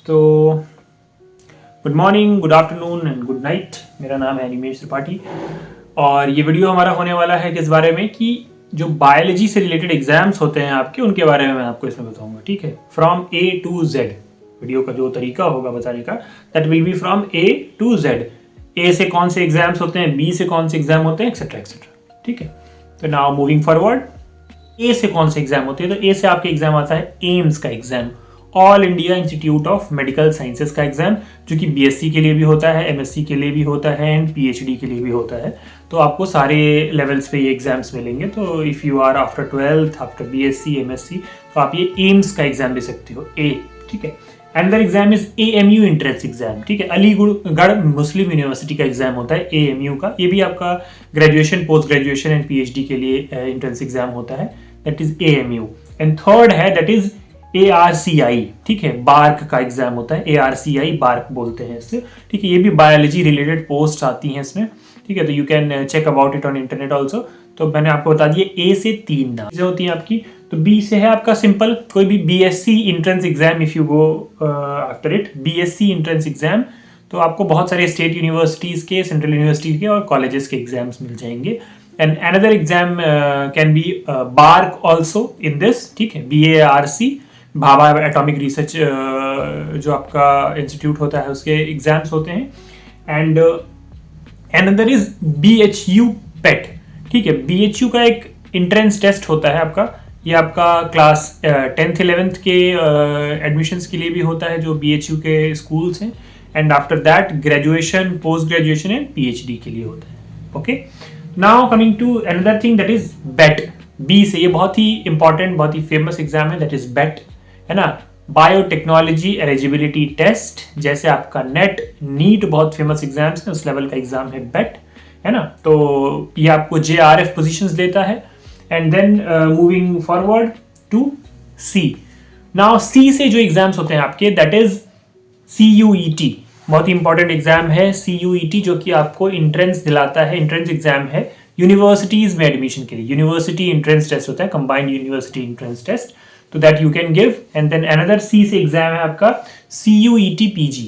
तो good morning, good afternoon and good night. मेरा नाम है निमेश त्रिपाठी और ये वीडियो हमारा होने वाला है किस बारे में कि जो बायोलॉजी से रिलेटेड एग्जाम्स होते हैं आपके, उनके बारे में मैं आपको इसमें बताऊंगा। ठीक है, from A to Z. Video का जो तरीका होगा बताने का, that will be from A to Z. A से कौन से एग्जाम्स होते हैं, बी से कौन से एग्जाम होते हैं, एक्सेट्रा एक्सेट्रा। ठीक है, तो नाउ मूविंग फॉरवर्ड, ए से कौन से एग्जाम होते हैं, तो ए से आपके एग्जाम आता है एम्स का exam, all India institute of medical sciences का एग्जाम, जो कि बीएससी के लिए भी होता है, एमएससी के लिए भी होता है एंड पीएचडी के लिए भी होता है। तो आपको सारे लेवल्स पे ये एग्जाम्स मिलेंगे। तो if you are after 12th, after BSc, MSc, तो आप ये एम्स का एग्जाम दे सकते हो, ए। ठीक है, another exam is AMU entrance exam. ठीक है, अलीगढ़ मुस्लिम यूनिवर्सिटी का एग्जाम होता है एएमयू का। ये भी आपका graduation, post graduation and PhD के लिए एंट्रेंस एग्जाम होता है, that is AMU. And third है दैट इज ARCI। ठीक है, बार्क का एग्जाम होता है, ARCI बार्क बोलते हैं इससे। ठीक है, ये भी बायोलॉजी रिलेटेड पोस्ट आती हैं इसमें। ठीक है, तो you can check about it on internet also. तो मैंने आपको बता दिया ए से 3 नाम चीजें होती हैं आपकी। तो बी से है आपका सिंपल कोई भी BSc entrance exam, if you go after it BSc entrance exam, तो आपको बहुत सारे स्टेट यूनिवर्सिटीज के, सेंट्रल यूनिवर्सिटी के और कॉलेजेस के एग्जाम्स मिल जाएंगे। And another exam can be BARC also in this. ठीक है, BARC, भाभा एटॉमिक रिसर्च जो आपका इंस्टीट्यूट होता है, उसके एग्जाम्स होते हैं। And another is BHU PET। ठीक है, BHU का एक एंट्रेंस टेस्ट होता है आपका। ये आपका क्लास 10th 11th के एडमिशन्स के लिए भी होता है, जो BHU के स्कूल्स हैं। And after that graduation, post graduation and PhD के लिए होता है। Okay, now coming to another thing that is BET। B से, ये बहुत ही इंपॉर्टेंट, बहुत ही फेमस एग्जाम है, दैट इज BET, है ना, बायोटेक्नोलॉजी एलिजिबिलिटी टेस्ट। जैसे आपका नेट, नीट बहुत फेमस एग्जाम्स है, उस लेवल का एग्जाम है BET, है ना। तो ये आपको JRF पोजीशंस देता है। And then moving forward to C। Now C से जो एग्जाम्स होते हैं आपके, दैट इज CUET। बहुत ही इंपॉर्टेंट एग्जाम है CUET, जो कि आपको एंट्रेंस दिलाता है, एंट्रेंस एग्जाम है यूनिवर्सिटीज में एडमिशन के लिए। यूनिवर्सिटी एंट्रेंस टेस्ट होता है, कंबाइंड यूनिवर्सिटी एंट्रेंस टेस्ट, तो that you can give. And then another C से एग्जाम है आपका CUET PG।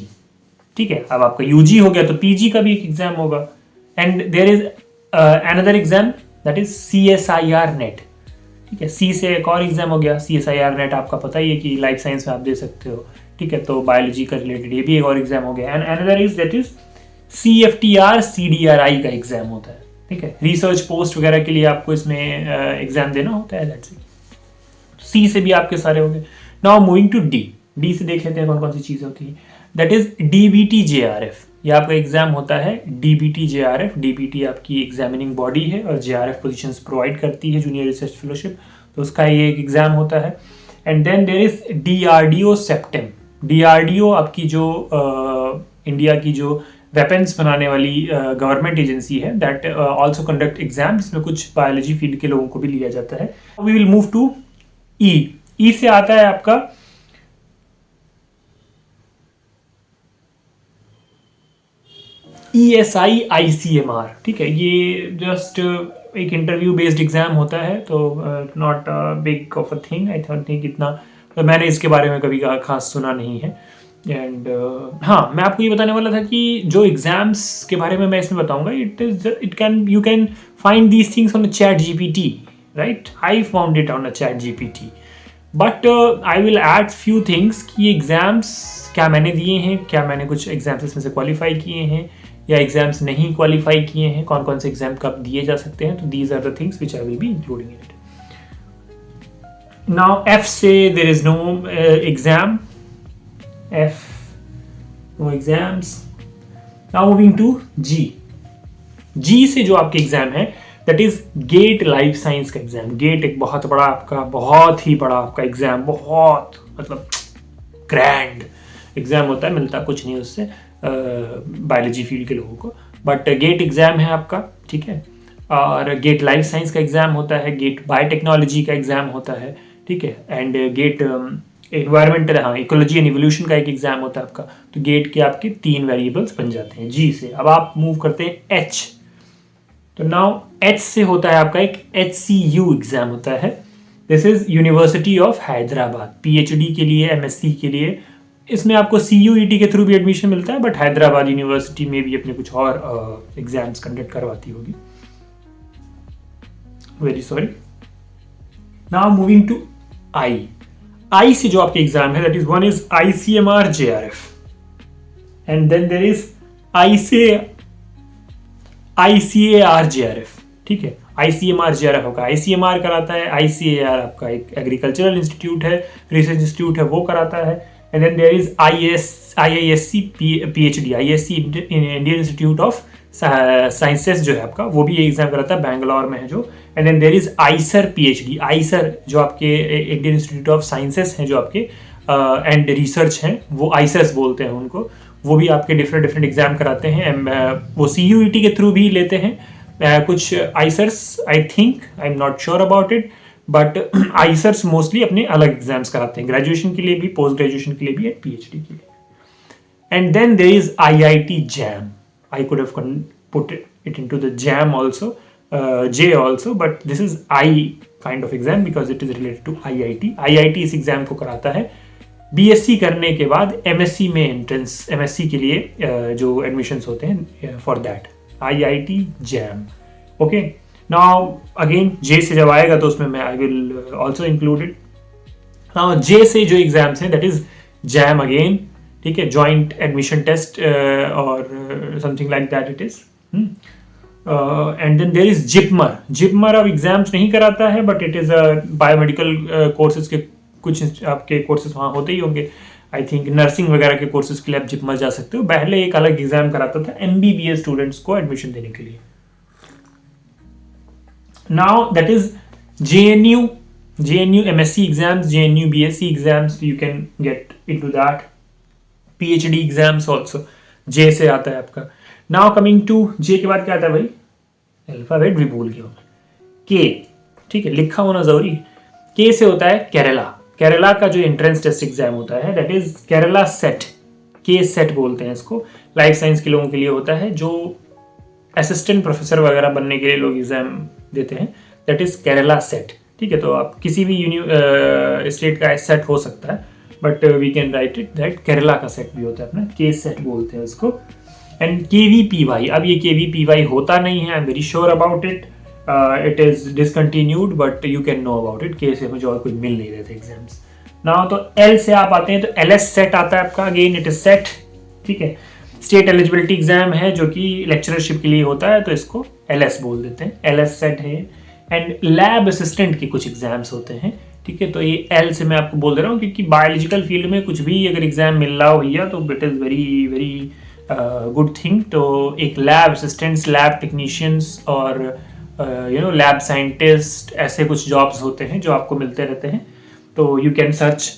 ठीक है, अब आपका UG हो गया तो PG का भी एक एग्जाम होगा। And there is another exam that is CSIR NET। ठीक है, C से एक और एग्जाम हो गया CSIR NET, आपका पता ही है कि लाइफ साइंस में आप दे सकते हो। ठीक है, तो बायोलॉजी का रिलेटेड ये भी एक और एग्जाम हो गया। And another is that is CFTR CDRI का एग्जाम होता है। ठीक है, रिसर्च पोस्ट वगैरह के लिए आपको इसमें एग्जाम देना होता है, दैट्स इट। C से भी आपके सारे हो गए। नाउ मूविंग टू D से देख लेते हैं कौन कौन सी चीजें होती है। That is DBT JRF। ये आपका एग्जाम होता है DBT JRF। DBT आपकी एग्जामिनिंग बॉडी है और JRF पोजीशंस प्रोवाइड करती है, जूनियर रिसर्च फेलोशिप, तो उसका ये एक एग्जाम होता है। And then there is DRDO CEPTAM. DRDO आपकी जो इंडिया की जो वेपन्स बनाने वाली गवर्नमेंट एजेंसी है, दैट ऑल्सो कंडक्ट एग्जाम, जिसमें कुछ बायोलॉजी फील्ड के लोगों को भी लिया जाता है। We will move to E से आता है आपका ESI ICMR। ठीक है, ये जस्ट एक इंटरव्यू बेस्ड एग्जाम होता है, तो not big of a thing, I don't think इतना, तो मैंने इसके बारे में कभी खास सुना नहीं है। एंड हाँ, मैं आपको ये बताने वाला था कि जो एग्जाम्स के बारे में मैं इसमें बताऊंगा, you can find these things on ChatGPT, right. I found it on ChatGPT, but I will add few things कि एग्जाम्स क्या मैंने दिए हैं, क्या मैंने कुछ एग्जाम्स इसमें से क्वालिफाई किए हैं या एग्जाम्स नहीं क्वालिफाई किए हैं, कौन कौन से एग्जाम कब दिए जा सकते हैं। तो these are the things which I will be including in it. Now F से there is no exam, F no exams. Now moving to G से जो आपके एग्जाम है, that is GATE life science का एग्जाम। गेट एक बहुत बड़ा आपका, बहुत ही बड़ा आपका एग्जाम, बहुत मतलब ग्रैंड एग्जाम होता है, मिलता कुछ नहीं उससे बायोलॉजी फील्ड के लोगों को, बट गेट एग्जाम है आपका। ठीक है, और गेट लाइफ साइंस का एग्जाम होता है, गेट बायोटेक्नोलॉजी का एग्जाम होता है। ठीक है, एंड गेट एनवायरमेंटल, हाँ, इकोलॉजी एंड इवोल्यूशन का एक एग्जाम होता है आपका। तो गेट के आपके 3 वेरिएबल्स बन जाते हैं G से। अब आप मूव करते हैं H। तो नाउ H से होता है आपका एक HCU एग्जाम होता है। This is university of Hyderabad, PhD के लिए, MSc के लिए इसमें आपको CUET के थ्रू भी एडमिशन मिलता है, बट हैदराबाद यूनिवर्सिटी में भी अपने कुछ और एग्जाम्स कंडक्ट करवाती होगी। Very sorry. Now moving to I से जो आपके एग्जाम है, that is one is ICMR JRF and then there is ICAR JRF। ठीक है, ICMR JRF आपका ICMR कराता है, ICAR आपका एक एग्रीकल्चरल इंस्टीट्यूट है, रिसर्च इंस्टीट्यूट है, वो कराता है। And then there is IISc PhD, IISc Indian Institute of Sciences जो है आपका, वो भी ये एग्जाम कराता है, बैंगलोर में है जो। And then there is IISER PhD, IISER जो आपके इंडियन इंस्टीट्यूट ऑफ साइंसेस हैं जो आपके एंड रिसर्च हैं, वो IISER बोलते हैं उनको, वो भी आपके डिफरेंट एग्जाम कराते हैं। वो CUET के थ्रू भी लेते हैं कुछ IISERs, I think, I am not sure about it, but IISERs mostly अपने अलग एग्जाम्स कराते हैं, ग्रेजुएशन के लिए भी, पोस्ट ग्रेजुएशन के लिए भी, एंड PhD के लिए। And then there is IIT JAM. I could have put it into the JAM also, J also, but this is I kind of exam because it is related to IIT. IIT इस exam को कराता है। BSc करने के बाद MSc में entrance, MSc के लिए जो एडमिशन्स होते हैं for that, IIT JAM. Okay, now again J से जब आएगा तो उसमें मैं I will also include it. Now J से जो एग्जाम्स हैं दैट इज JAM अगेन, ठीक है, जॉइंट एडमिशन टेस्ट और something like that it is. And then there is JIPMER अब एग्जाम्स नहीं कराता है, but it is biomedical courses के कुछ आपके कोर्सेज वहाँ होते ही होंगे। आई थिंक नर्सिंग वगैरह के कोर्सेज के लिए आप जिपमर जा सकते हो। पहले एक अलग एग्जाम कराता था MBBS स्टूडेंट्स को एडमिशन देने के लिए। Now that is JNU MSc exams, JNU BSc exams, you can get into that. PhD exams also J से आता है आपका। नाउ कमिंग टू J के बाद क्या आता है भाई, अल्फाबेट भी भूल गया K, ठीक है, लिखा होना जरूरी है। K से होता है केरला का जो एंट्रेंस टेस्ट एग्जाम होता है that is Kerala set, K set बोलते हैं इसको। लाइफ साइंस के लोगों के लिए होता है, जो असिस्टेंट प्रोफेसर वगैरह बनने के लिए लोग एग्जाम देते हैं, दैट इज केरला सेट। ठीक है, तो आप किसी भी स्टेट का सेट हो सकता है, but we can write it that Kerala का सेट भी होता है अपना, K सेट बोलते हैं उसको। एंड KVPY, अब ये KVPY होता नहीं है, I am very sure about it, it is discontinued, but you can know about it. K से मुझे और कोई मिल नहीं रहे थे एग्जाम्स। नाउ तो L से आप आते हैं तो LS सेट आता है आपका, अगेन इट इज सेट, ठीक है, स्टेट एलिजिबिलिटी एग्जाम है जो कि लेक्चरशिप के लिए होता है, तो इसको LS बोल देते हैं, LS सेट है। एंड लैब असिस्टेंट के कुछ एग्जाम्स होते हैं, ठीक है, तो ये L से मैं आपको बोल दे रहा हूँ क्योंकि बायोलॉजिकल फील्ड में कुछ भी अगर एग्जाम मिल रहा हो भैया तो it is very very good thing. तो एक लैब असिस्टेंट्स, लैब टेक्नीशियंस और लैब साइंटिस्ट, ऐसे कुछ जॉब्स होते हैं जो आपको मिलते रहते हैं, तो you can search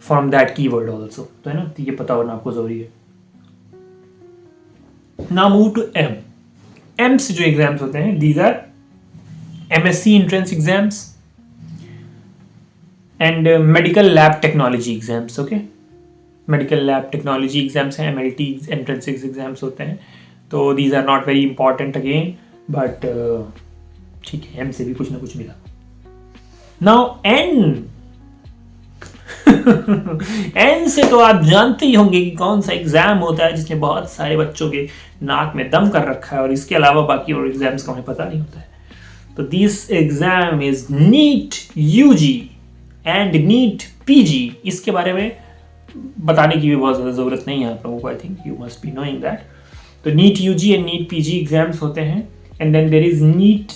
from that keyword also, तो है ना, तो ये पता होना आपको जरूरी है। नाउ मूव टू M से जो एग्जाम्स होते हैं, these are MSc entrance exams and medical lab technology exams. Okay, medical lab technology exams हैं, MLT एंट्रेंस एग्जाम्स होते हैं, तो these are not very important again, but ठीक है, M से भी कुछ ना कुछ मिला। नाउ N N से तो आप जानते ही होंगे कि कौन सा एग्जाम होता है जिसमें बहुत सारे बच्चों के नाक में दम कर रखा है और इसके अलावा बाकी और एग्जाम्स का उन्हें पता नहीं होता है। तो this exam is NEET UG and NEET PG। इसके बारे में बताने की भी बहुत ज़्यादा ज़रूरत नहीं है आप लोगों को, I think you must be knowing that. तो NEET UG and NEET PG exams होते हैं, and then there is NEET,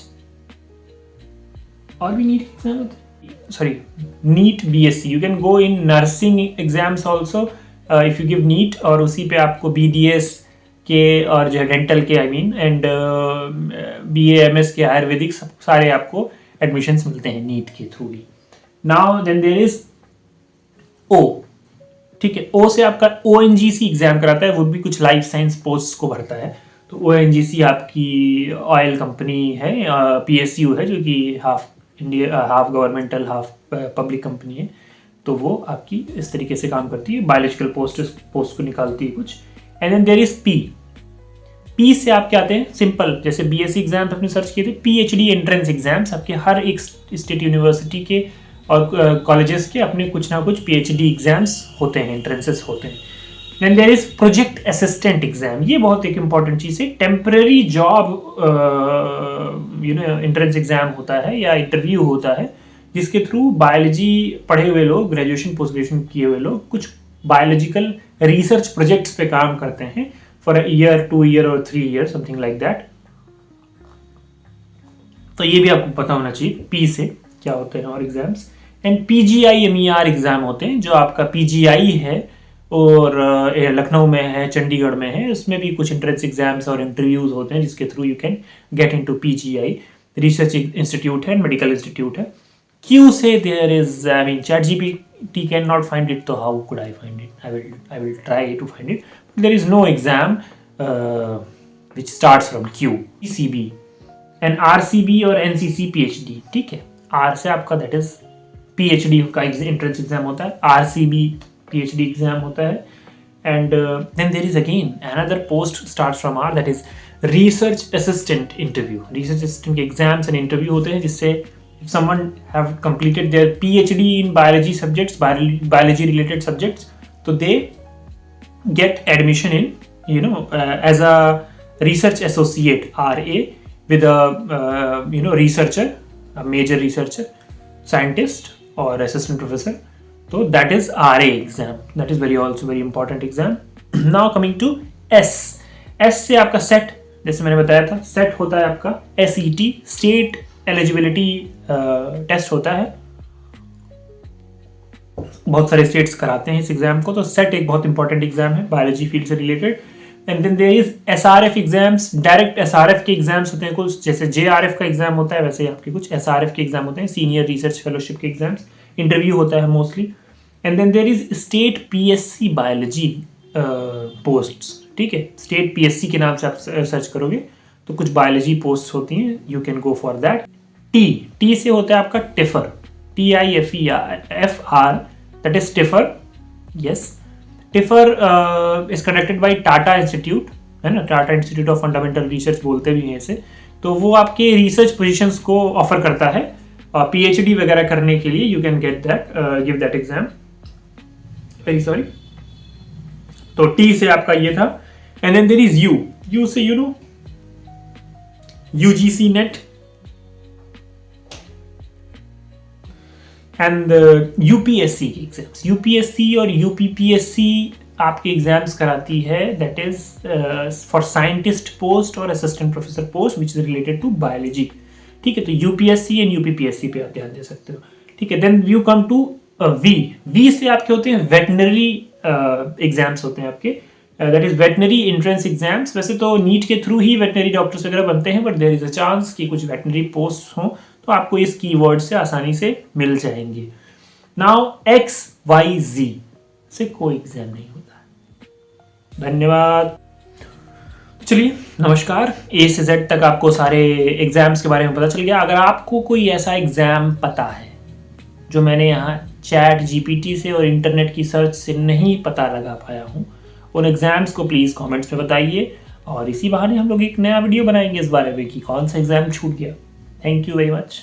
और भी NEET एग्जाम होते हैं, sorry, NEET BSc, you can go in nursing exams also if you give NEET, और उसी पे आपको BDS के और जो है डेंटल के I mean and BA MS के आयुर्वेदिक सारे आपको एडमिशन्स मिलते हैं NEET के थ्रू ही। Now then there is O, ठीक है, O से आपका ONGC एग्जाम कराता है, वो भी कुछ लाइफ साइंस पोस्ट को भरता है। तो ONGC आपकी ऑयल कंपनी है, PSU है, जो कि half governmental half public company है, तो वो आपकी इस तरीके से काम करती है, बायोलॉजिकल पोस्ट को निकालती है कुछ। And then there is P से आप क्या आते हैं, सिंपल, जैसे BSc एग्जाम आपने सर्च किए थे, PhD एंट्रेंस एग्जाम्स आपके हर एक स्टेट यूनिवर्सिटी के और कॉलेजेस के अपने कुछ ना कुछ PhD एग्जाम्स होते हैं, एंट्रेंसेस होते हैं। Then there is project assistant exam, ये बहुत एक इंपॉर्टेंट चीज़ है। टेम्पररी जॉब एंट्रेंस एग्जाम होता है या इंटरव्यू होता है, जिसके थ्रू बायोलॉजी पढ़े हुए लोग, ग्रेजुएशन पोस्ट ग्रेजुएशन किए हुए लोग कुछ बायोलॉजिकल रिसर्च प्रोजेक्ट्स पे काम करते हैं फॉर अ ईयर, 2 ईयर और 3 ईयर, समथिंग लाइक दैट। तो ये भी आपको पता होना चाहिए पी से क्या होते हैं और एग्जाम्स। एंड PGI-MER एग्जाम होते हैं, जो आपका PGI है और लखनऊ में है, चंडीगढ़ में है, उसमें भी कुछ एंट्रेंस एग्जाम्स और इंटरव्यूज होते हैं जिसके through you can get into PGI। Research institute है, मेडिकल इंस्टीट्यूट है। Q से there is, I mean ChatGPT can not find it, तो how could I find it? I will try to find it. There is no exam which starts from Q। CB and RCB और NCC PhD, ठीक है। R से आपका that is PhD का entrance exam होता है, RCB PhD exam होता है। And then there is again another post starts from R, that is research assistant interview. Research assistant के एग्जाम्स एंड इंटरव्यू होते हैं, जिससे if someone have completed their PhD in biology subjects, biology related subjects, so they get admission in as a research associate, RA, with a researcher, a major researcher, scientist or assistant professor. So that is RA exam. That is also very important exam. Now coming to S से आपका set, जैसे मैंने बताया था, set होता है आपका SET, state eligibility test होता है। बहुत सारे स्टेट्स कराते हैं इस एग्जाम को, तो सेट एक बहुत इंपॉर्टेंट एग्जाम है बायोलॉजी फील्ड से related. And then there is SRF exams, direct SRF के एग्जाम्स होते हैं कुछ, जैसे JRF का एग्जाम होता है वैसे आपके कुछ SRF के एग्जाम होते हैं, सीनियर रिसर्च फेलोशिप के एग्जाम्स। इंटरव्यू होता है mostly. And then there is state PSC biology posts, ठीक है। स्टेट PSC के नाम से आप सर्च करोगे तो कुछ बायोलॉजी पोस्ट होती हैं, you can go for that. T से होता है आपका tipper, TIFER, that is tipper, yes. Tipper is conducted by Tata institute, है ना, Tata institute of fundamental research बोलते भी हैं इसे। तो वो आपके रिसर्च पोजीशंस को ऑफर करता है PhD वगैरह करने के लिए। You can get that, give that exam, very sorry. तो टी से आपका ये था। And then there is U से UGC नेट एंड UPSC के एग्जाम्स। UPSC और UPPSC आपके एग्जाम्स कराती है, that is for scientist post और assistant professor post which is related to biology, ठीक है। तो UPSC एंड UPPSC पे आप ध्यान दे सकते हो, ठीक है। Then you come to V से आपके होते हैं वेटनरी एग्जाम्स होते हैं आपके, that is veterinary entrance exams. वैसे तो नीट के थ्रू ही वेटनरी डॉक्टर्स वगैरह बनते हैं, but there is a chance कि कुछ वेटनरी पोस्ट हों तो आपको इस कीवर्ड से आसानी से मिल जाएंगे। नाउ XYZ से कोई एग्जाम नहीं होता है। धन्यवाद। चलिए नमस्कार। A से Z तक आपको सारे एग्जाम्स के बारे में पता चल गया। अगर आपको कोई ऐसा एग्जाम पता है जो मैंने यहाँ ChatGPT से और इंटरनेट की सर्च से नहीं पता लगा पाया हूँ, उन एग्जाम्स को प्लीज़ कमेंट्स में बताइए, और इसी बहाने हम लोग एक नया वीडियो बनाएंगे इस बारे में कि कौन सा एग्जाम छूट गया। Thank you very much.